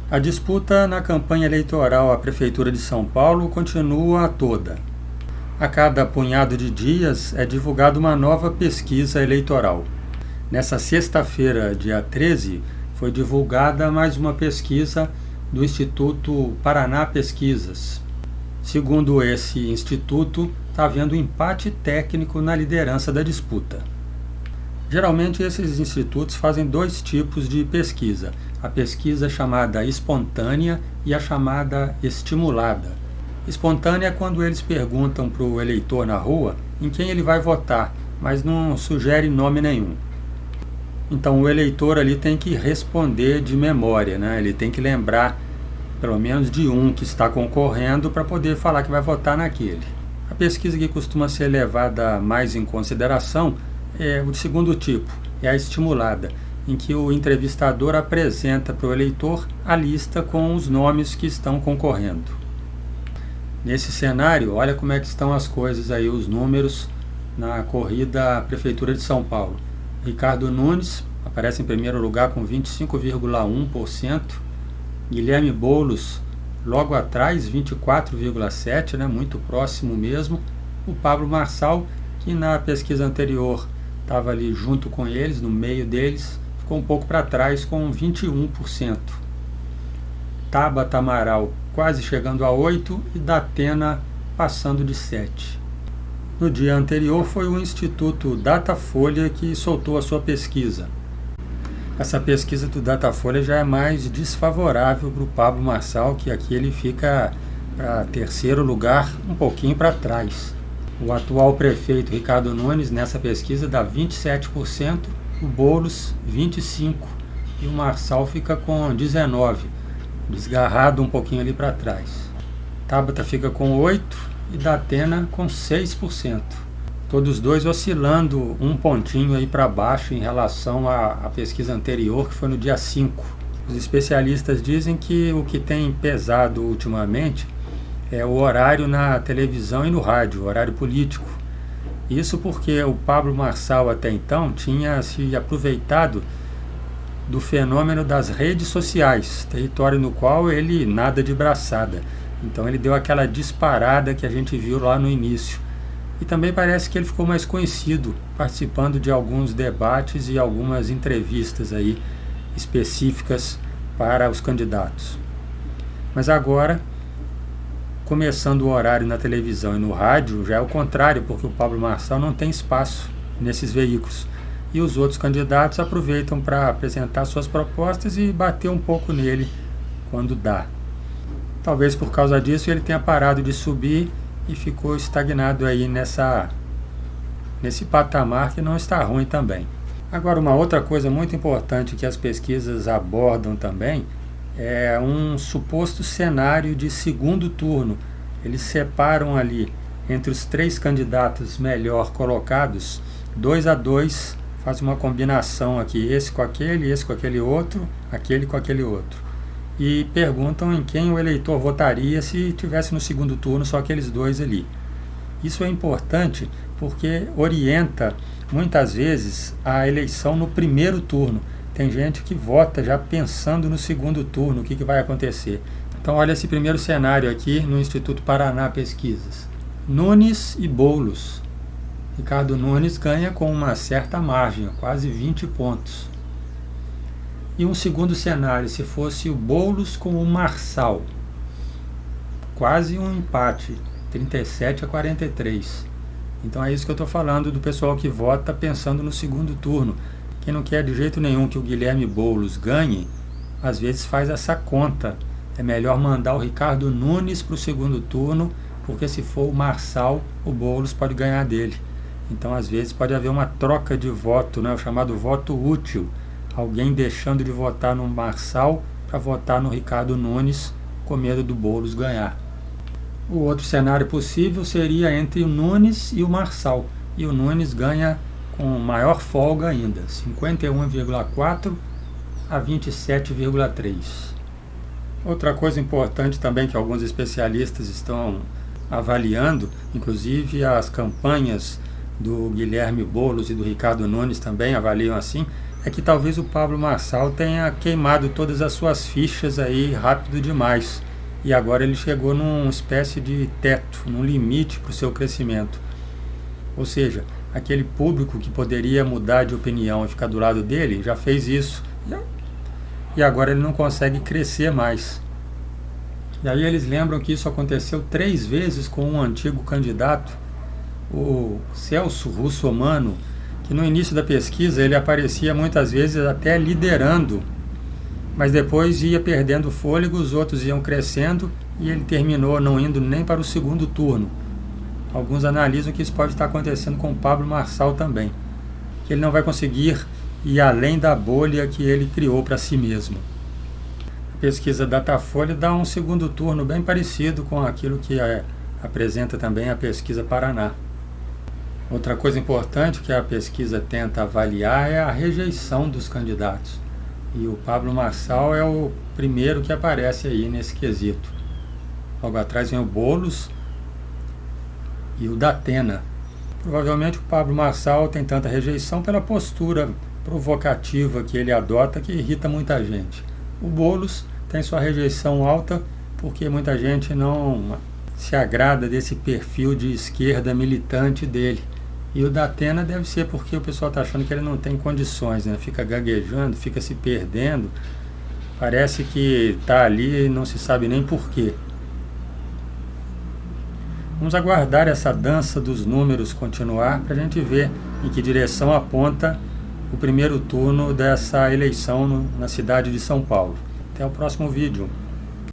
A disputa na campanha eleitoral à Prefeitura de São Paulo continua toda. A cada punhado de dias é divulgada uma nova pesquisa eleitoral. Nessa sexta-feira, dia 13, foi divulgada mais uma pesquisa do Instituto Paraná Pesquisas. Segundo esse instituto, está havendo um empate técnico na liderança da disputa. Geralmente esses institutos fazem dois tipos de pesquisa, a pesquisa chamada espontânea e a chamada estimulada. Espontânea é quando eles perguntam para o eleitor na rua em quem ele vai votar, mas não sugere nome nenhum. Então o eleitor ali tem que responder de memória, né? Ele tem que lembrar pelo menos de um que está concorrendo para poder falar que vai votar naquele. A pesquisa que costuma ser levada mais em consideração é o segundo tipo, é a estimulada, em que o entrevistador apresenta para o eleitor a lista com os nomes que estão concorrendo. Nesse cenário, olha como é que estão as coisas aí, os números na corrida à Prefeitura de São Paulo. Ricardo Nunes aparece em primeiro lugar com 25,1%, Guilherme Boulos logo atrás, 24,7%, né, muito próximo mesmo. O Pablo Marçal, que na pesquisa anterior estava ali junto com eles, no meio deles, ficou um pouco para trás com 21%. Tabata Amaral quase chegando a 8% e Datena passando de 7%. No dia anterior foi o Instituto Datafolha que soltou a sua pesquisa. Essa pesquisa do Datafolha já é mais desfavorável para o Pablo Marçal, que aqui ele fica para terceiro lugar, um pouquinho para trás. O atual prefeito Ricardo Nunes nessa pesquisa dá 27%, o Boulos 25% e o Marçal fica com 19%, desgarrado um pouquinho ali para trás. Tabata fica com 8% e Datena com 6%. Todos dois oscilando um pontinho aí para baixo em relação à pesquisa anterior, que foi no dia 5. Os especialistas dizem que o que tem pesado ultimamente é o horário na televisão e no rádio, o horário político. Isso porque o Pablo Marçal até então tinha se aproveitado do fenômeno das redes sociais, território no qual ele nada de braçada. Então ele deu aquela disparada que a gente viu lá no início. E também parece que ele ficou mais conhecido, participando de alguns debates e algumas entrevistas aí específicas para os candidatos. Mas agora, começando o horário na televisão e no rádio, já é o contrário, porque o Pablo Marçal não tem espaço nesses veículos. E os outros candidatos aproveitam para apresentar suas propostas e bater um pouco nele quando dá. Talvez por causa disso ele tenha parado de subir e ficou estagnado aí nesse patamar que não está ruim também. Agora, uma outra coisa muito importante que as pesquisas abordam também é um suposto cenário de segundo turno. Eles separam ali entre os três candidatos melhor colocados, 2 a 2, faz uma combinação aqui, esse com aquele outro, aquele com aquele outro. E perguntam em quem o eleitor votaria se tivesse no segundo turno só aqueles dois ali. Isso é importante porque orienta muitas vezes a eleição no primeiro turno. Tem gente que vota já pensando no segundo turno, o que vai acontecer. Então olha esse primeiro cenário aqui no Instituto Paraná Pesquisas. Nunes e Boulos. Ricardo Nunes ganha com uma certa margem, quase 20 pontos. E um segundo cenário, se fosse o Boulos com o Marçal, quase um empate, 37 a 43. Então é isso que eu estou falando do pessoal que vota pensando no segundo turno. Quem não quer de jeito nenhum que o Guilherme Boulos ganhe, às vezes faz essa conta. É melhor mandar o Ricardo Nunes para o segundo turno, porque se for o Marçal, o Boulos pode ganhar dele. Então às vezes pode haver uma troca de voto, né, o chamado voto útil. Alguém deixando de votar no Marçal para votar no Ricardo Nunes com medo do Boulos ganhar. O outro cenário possível seria entre o Nunes e o Marçal. E o Nunes ganha com maior folga ainda, 51,4 a 27,3. Outra coisa importante também que alguns especialistas estão avaliando, inclusive as campanhas do Guilherme Boulos e do Ricardo Nunes também avaliam assim, é que talvez o Pablo Marçal tenha queimado todas as suas fichas aí rápido demais. E agora ele chegou numa espécie de teto, num limite para o seu crescimento. Ou seja, aquele público que poderia mudar de opinião e ficar do lado dele, já fez isso. E agora ele não consegue crescer mais. E aí eles lembram que isso aconteceu 3 vezes com um antigo candidato, o Celso Russomano, que no início da pesquisa ele aparecia muitas vezes até liderando, mas depois ia perdendo fôlego, os outros iam crescendo e ele terminou não indo nem para o segundo turno. Alguns analisam que isso pode estar acontecendo com o Pablo Marçal também, que ele não vai conseguir ir além da bolha que ele criou para si mesmo. A pesquisa Datafolha dá um segundo turno bem parecido com aquilo que apresenta também a pesquisa Paraná. Outra coisa importante que a pesquisa tenta avaliar é a rejeição dos candidatos. E o Pablo Marçal é o primeiro que aparece aí nesse quesito. Logo atrás vem o Boulos e o Datena. Provavelmente o Pablo Marçal tem tanta rejeição pela postura provocativa que ele adota que irrita muita gente. O Boulos tem sua rejeição alta porque muita gente não se agrada desse perfil de esquerda militante dele. E o Datena deve ser porque o pessoal está achando que ele não tem condições, né? Fica gaguejando, fica se perdendo, parece que está ali e não se sabe nem porquê. Vamos aguardar essa dança dos números continuar para a gente ver em que direção aponta o primeiro turno dessa eleição na cidade de São Paulo. Até o próximo vídeo.